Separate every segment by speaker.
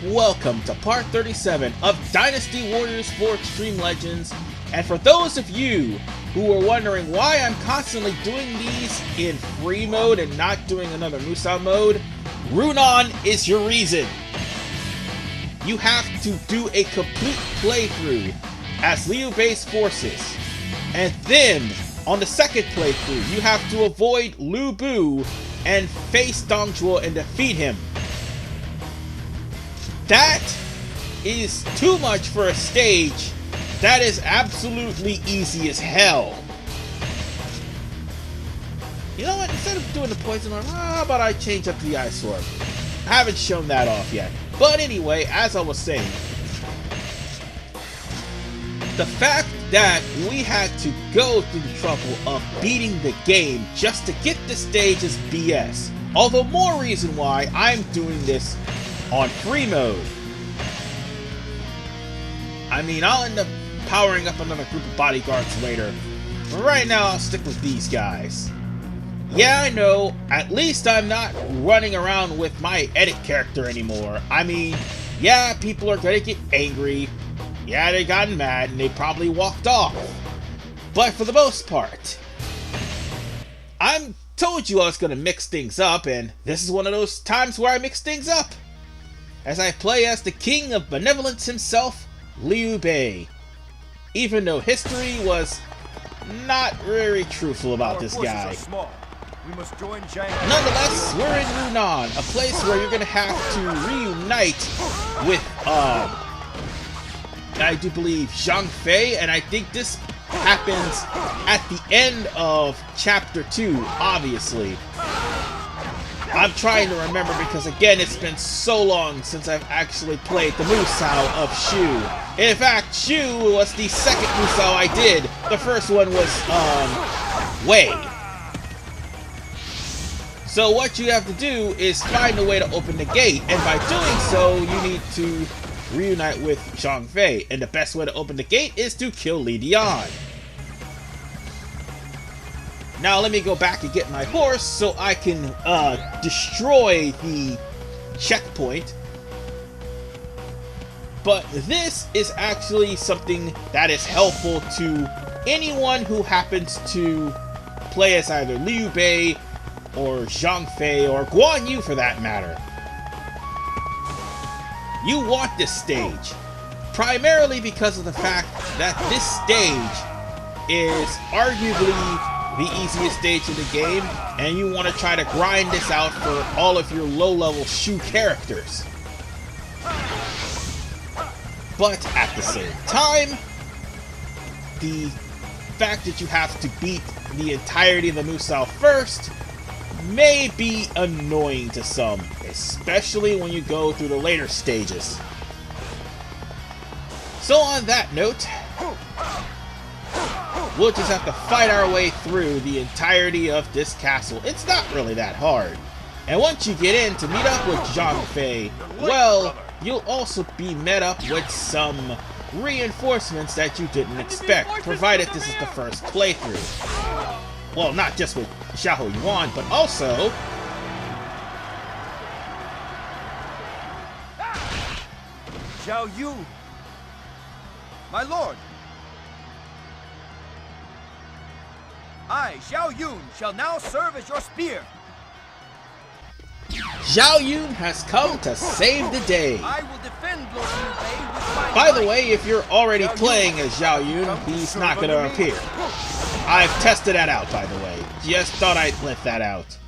Speaker 1: welcome to part 37 of Dynasty Warriors 4 Extreme Legends. And for those of you who are wondering why I'm constantly doing these in free mode and not doing another Musou mode, Ru Nan is your reason. You have to do a complete playthrough as Liu Bei's forces. And then, on the second playthrough, you have to avoid Liu Bei and face Dong Zhuo and defeat him. That is too much for a stage that is absolutely easy as hell. You know what, instead of doing the poison arm, how about I change up the ice orb? I haven't shown that off yet. But anyway, as I was saying, the fact that we had to go through the trouble of beating the game just to get the stage is BS. All the more reason why I'm doing this on free mode. I mean, I'll end up powering up another group of bodyguards later, but right now I'll stick with these guys. Yeah, I know, at least I'm not running around with my edit character anymore. I mean, yeah, people are gonna get angry, yeah, they got mad, and they probably walked off. But for the most part, I told you I was gonna mix things up, and this is one of those times where I mix things up, as I play as the king of Benevolence himself, Liu Bei. Even though history was not very truthful about this guy. Nonetheless, we're in Ru Nan, a place where you're gonna have to reunite with, I do believe, Zhang Fei, and I think this happens at the end of Chapter 2, obviously. I'm trying to remember because, again, it's been so long since I've actually played the Musou of Shu. In fact, Shu was the second Musou I did. The first one was, Wei. So what you have to do is find a way to open the gate, and by doing so, you need to reunite with Zhang Fei. And the best way to open the gate is to kill Li Dian. Now let me go back and get my horse so I can destroy the checkpoint. But this is actually something that is helpful to anyone who happens to play as either Liu Bei or Zhang Fei or Guan Yu for that matter. You want this stage, primarily because of the fact that this stage is arguably the easiest stage in the game, and you want to try to grind this out for all of your low-level Shu characters. But at the same time, the fact that you have to beat the entirety of the Musou first may be annoying to some, especially when you go through the later stages. So on that note, we'll just have to fight our way through the entirety of this castle. It's not really that hard. And once you get in to meet up with Zhang Fei, well, you'll also be met up with some reinforcements that you didn't expect, provided this is the first playthrough. Well, not just with Xiahou Yuan, but also
Speaker 2: Zhao Yun, my lord. I, Zhao Yun, shall now serve as your spear.
Speaker 1: Zhao Yun has come to save the day.
Speaker 2: I will defend Lord Liu Bei with my
Speaker 1: By the way, if you're already playing as Zhao Yun, he's not going to appear. I've tested that out, by the way. Just thought I'd let that out.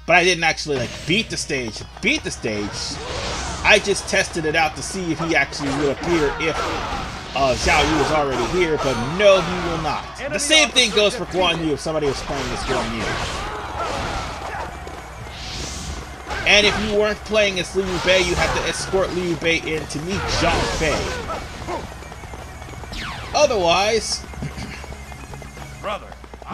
Speaker 1: But I didn't actually, beat the stage. I just tested it out to see if he actually will appear if Zhao Yu is already here, but no, he will not. The same thing goes for Guan Yu if somebody was playing as Guan Yu. And if you weren't playing as Liu Bei, you have to escort Liu Bei in to meet Zhang Fei. Otherwise,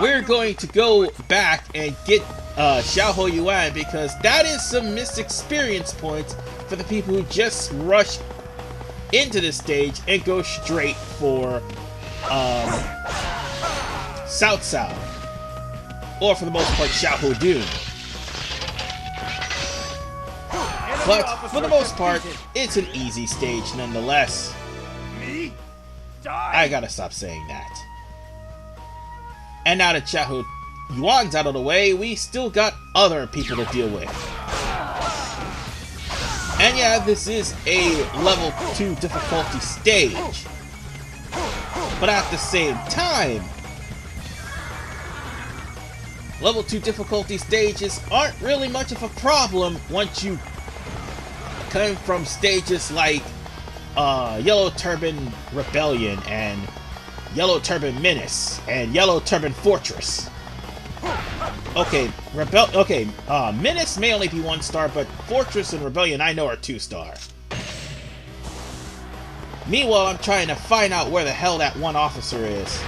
Speaker 1: we're going to go back and get Xiahou Yuan, because that is some missed experience points for the people who just rush into the stage and go straight for Cao Cao, or for the most part Xiahou Yuan. But for the most part, it's an easy stage nonetheless.
Speaker 2: Me? Die.
Speaker 1: I gotta stop saying that. And now that Xiahou Yuan's out of the way, we still got other people to deal with. And yeah, this is a level 2 difficulty stage. But at the same time, level 2 difficulty stages aren't really much of a problem once you come from stages like Yellow Turban Rebellion and Yellow Turban Menace and Yellow Turban Fortress. Okay, Menace may only be 1 star, but Fortress and Rebellion I know are 2 star. Meanwhile, I'm trying to find out where the hell that one officer is.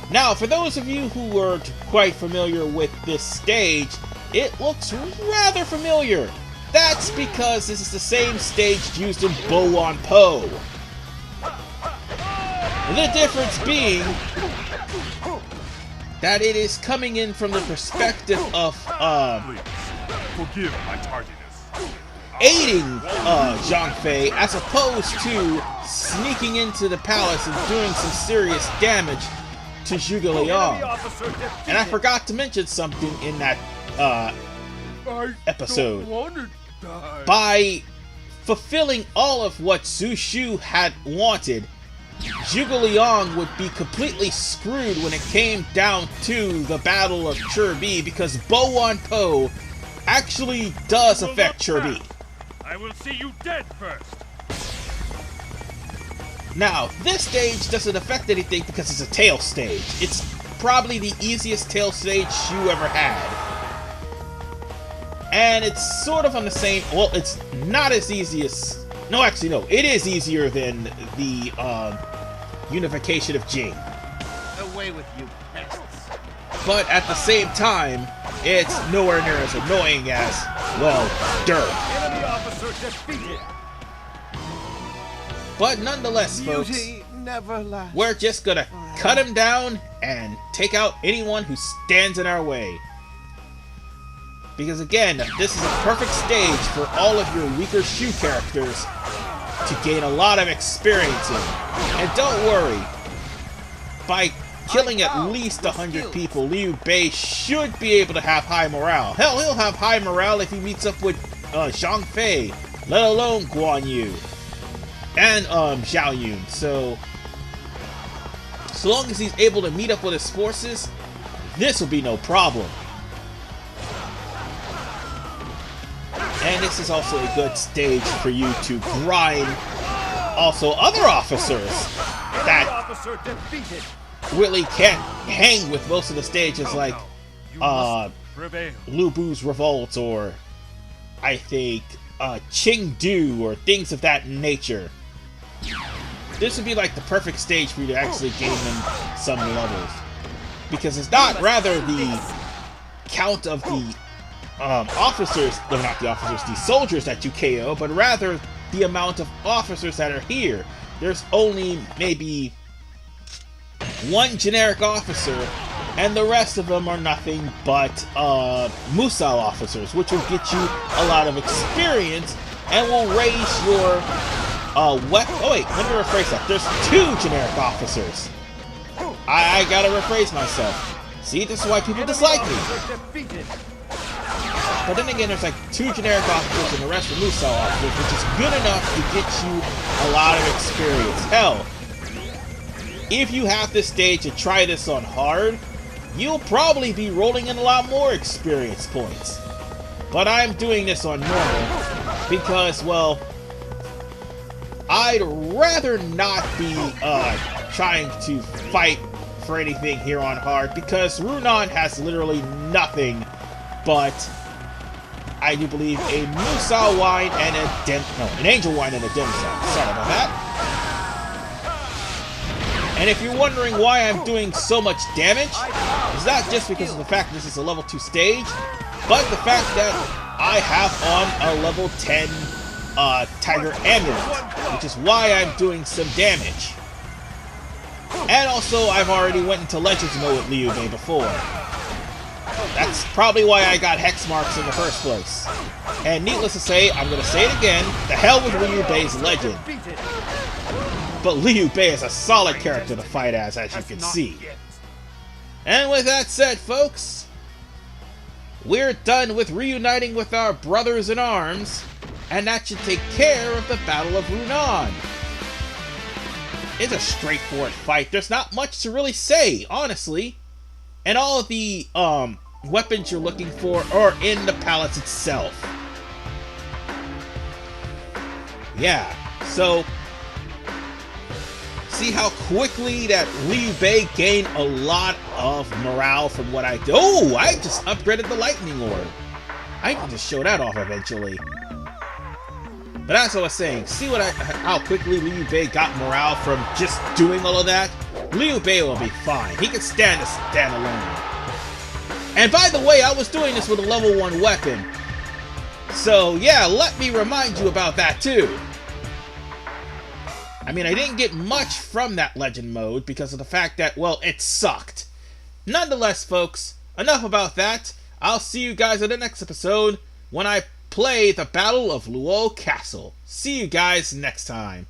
Speaker 1: Now, for those of you who are quite familiar with this stage, it looks rather familiar. That's because this is the same stage used in Bo Po. The difference being that it is coming in from the perspective of
Speaker 2: Forgive my tardiness.
Speaker 1: aiding Zhang Fei as opposed to sneaking into the palace and doing some serious damage to Zhuge Liang. And I forgot to mention something in that episode. By fulfilling all of what Zhu Shu had wanted, Zhuge Liang would be completely screwed when it came down to the Battle of Ru, because Bo Po actually does affect Ru.
Speaker 2: I will see you dead first.
Speaker 1: Now, this stage doesn't affect anything because it's a tail stage. It's probably the easiest tail stage Shu ever had. And it's sort of on the same... Well, it's not as easy as... No, actually, no. It is easier than the unification of Jing.
Speaker 2: Away with you, pests.
Speaker 1: But at the same time, it's nowhere near as annoying as, well, dirt.
Speaker 2: Enemy officer defeated.
Speaker 1: But nonetheless, folks,
Speaker 3: never lasts.
Speaker 1: we're just gonna cut him down and take out anyone who stands in our way. Because again, this is a perfect stage for all of your weaker Shu characters to gain a lot of experience in. And don't worry, by killing at least 100 people, Liu Bei should be able to have high morale. Hell, he'll have high morale if he meets up with Zhang Fei, let alone Guan Yu and Zhao Yun. So long as he's able to meet up with his forces, this will be no problem. And this is also a good stage for you to grind also other officers that really can't hang with most of the stages, like Lu Bu's Revolt, or I think Qing Du, or things of that nature. This would be like the perfect stage for you to actually gain them some levels, because it's not rather the count of the officers, no, not the officers, the soldiers that you KO, but rather the amount of officers that are here. There's only maybe 1 generic officer, and the rest of them are nothing but Musou officers, which will get you a lot of experience and will raise your weapon. Oh wait, let me rephrase that. There's 2 generic officers. I gotta rephrase myself. See, this is why people dislike me. But then again, there's like 2 generic officers and the rest are Musou officers, which is good enough to get you a lot of experience. Hell, if you have this stage and try this on hard, you'll probably be rolling in a lot more experience points. But I'm doing this on normal because, well, I'd rather not be trying to fight for anything here on hard, because Ru Nan has literally nothing but, I do believe, a Musou wine and an Angel wine and a dim sum. Sorry about that. And if you're wondering why I'm doing so much damage, it's not just because of the fact that this is a level 2 stage, but the fact that I have on a level 10 Tiger Amulet, which is why I'm doing some damage. And also, I've already went into Legends mode with Liu Bei before. That's probably why I got hex marks in the first place. And needless to say, I'm going to say it again, the hell with Liu Bei's legend. But Liu Bei is a solid character to fight as you can see. And with that said, folks, we're done with reuniting with our brothers in arms, and that should take care of the Battle of Ru Nan. It's a straightforward fight. There's not much to really say, honestly. And all of the weapons you're looking for are in the palace itself. Yeah, so see how quickly that Liu Bei gained a lot of morale from what I did. Oh, I just upgraded the lightning orb. I can just show that off eventually. But as I was saying, see how quickly Liu Bei got morale from just doing all of that? Liu Bei will be fine. He can stand alone. And by the way, I was doing this with a level 1 weapon. So yeah, let me remind you about that too. I mean, I didn't get much from that legend mode because of the fact that, well, it sucked. Nonetheless, folks, enough about that. I'll see you guys in the next episode when I play the Battle of Luo Castle. See you guys next time.